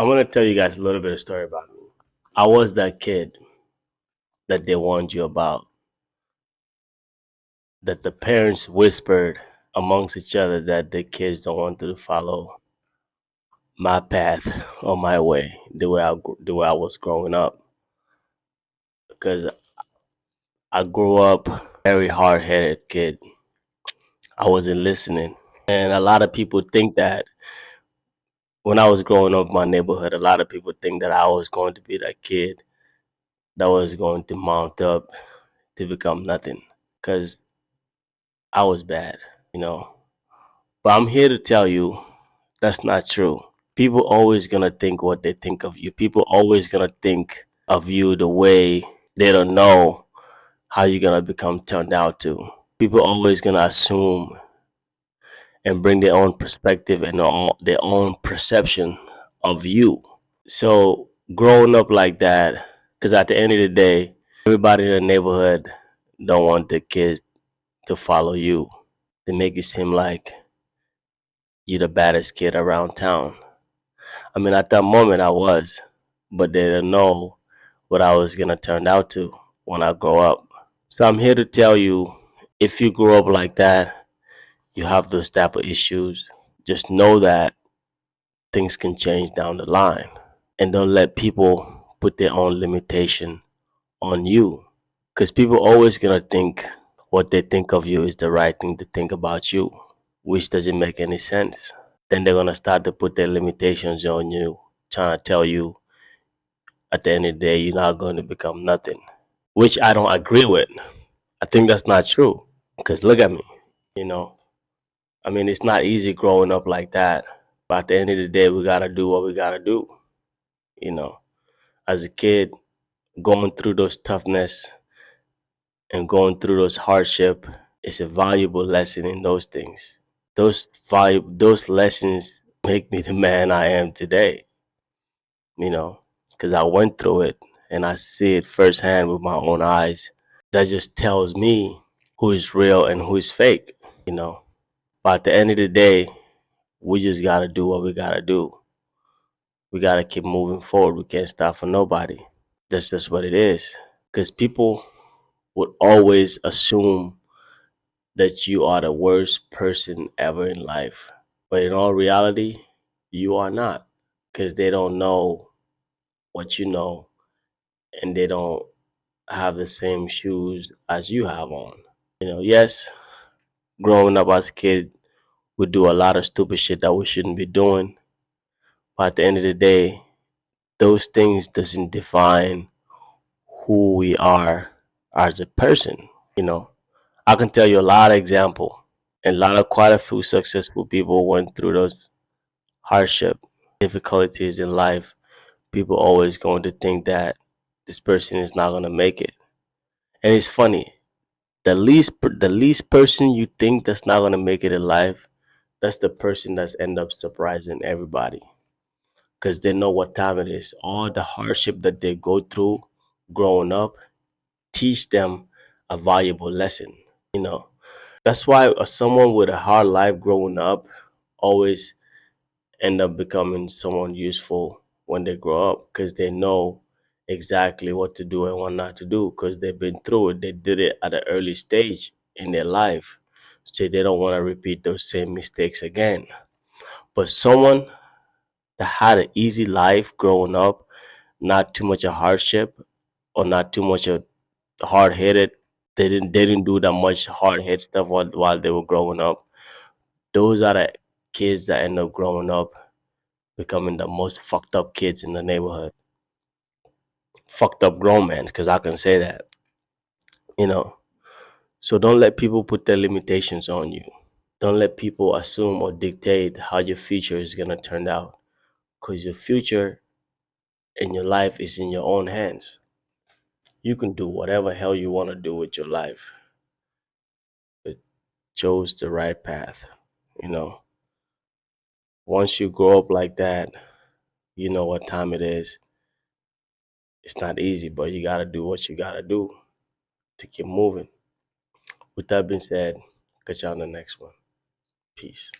I'm gonna tell you guys a little bit of story about me. I was that kid that they warned you about, that the parents whispered amongst each other that the kids don't want to follow my path or my way, the way I was growing up. Because I grew up very hard headed kid. I wasn't listening, and a lot of people think that when I was growing up in my neighborhood, a lot of people think that I was going to be that kid that was going to mount up to become nothing. Because I was bad, you know. But I'm here to tell you that's not true. People always gonna think what they think of you. People always gonna think of you the way they don't know how you're gonna become turned out to. People always gonna assume and bring their own perspective and their own perception of you. So growing up like that, because at the end of the day, everybody in the neighborhood don't want the kids to follow you. They make you seem like you're the baddest kid around town. I mean, at that moment I was, but they didn't know what I was gonna turn out to when I grow up. So I'm here to tell you, if you grow up like that, you have those type of issues. Just know that things can change down the line, and don't let people put their own limitation on you, because people always gonna think what they think of you is the right thing to think about you, which doesn't make any sense. Then they're gonna start to put their limitations on you, trying to tell you at the end of the day you're not going to become nothing, which I don't agree with. I think that's not true. Because look at me, you know. I mean, it's not easy growing up like that, but at the end of the day, we gotta do what we gotta do. You know, as a kid, going through those toughness and going through those hardship is a valuable lesson in those things. Those lessons make me the man I am today. You know, because I went through it and I see it firsthand with my own eyes. That just tells me who is real and who is fake. You know, but at the end of the day, we just gotta do what we gotta do. We gotta keep moving forward. We can't stop for nobody. That's just what it is. Because people would always assume that you are the worst person ever in life. But in all reality, you are not. Because they don't know what you know, and they don't have the same shoes as you have on. You know, yes, growing up as a kid, we do a lot of stupid shit that we shouldn't be doing. But at the end of the day, those things doesn't define who we are as a person. You know, I can tell you a lot of example, and quite a few successful people went through those hardship, difficulties in life. People always going to think that this person is not gonna make it, and it's funny. The least person you think that's not gonna make it in life, that's the person that's end up surprising everybody, because they know what time it is. All the hardship that they go through growing up teach them a valuable lesson. You know, that's why someone with a hard life growing up always end up becoming someone useful when they grow up, because they know exactly what to do and what not to do, because they've been through it. They did it at an early stage in their life, so they don't want to repeat those same mistakes again. But someone that had an easy life growing up, not too much of hardship or not too much of hard headed, they didn't do that much hard head stuff while they were growing up. Those are the kids that end up growing up becoming the most fucked up kids in the neighborhood. Fucked up grown men, because I can say that, you know. So don't let people put their limitations on you. Don't let people assume or dictate how your future is gonna turn out, because your future and your life is in your own hands. You can do whatever hell you want to do with your life, but chose the right path. You know, once you grow up like that, you know what time it is. It's not easy, but you gotta do what you gotta do to keep moving. With that being said, catch you on the next one. Peace.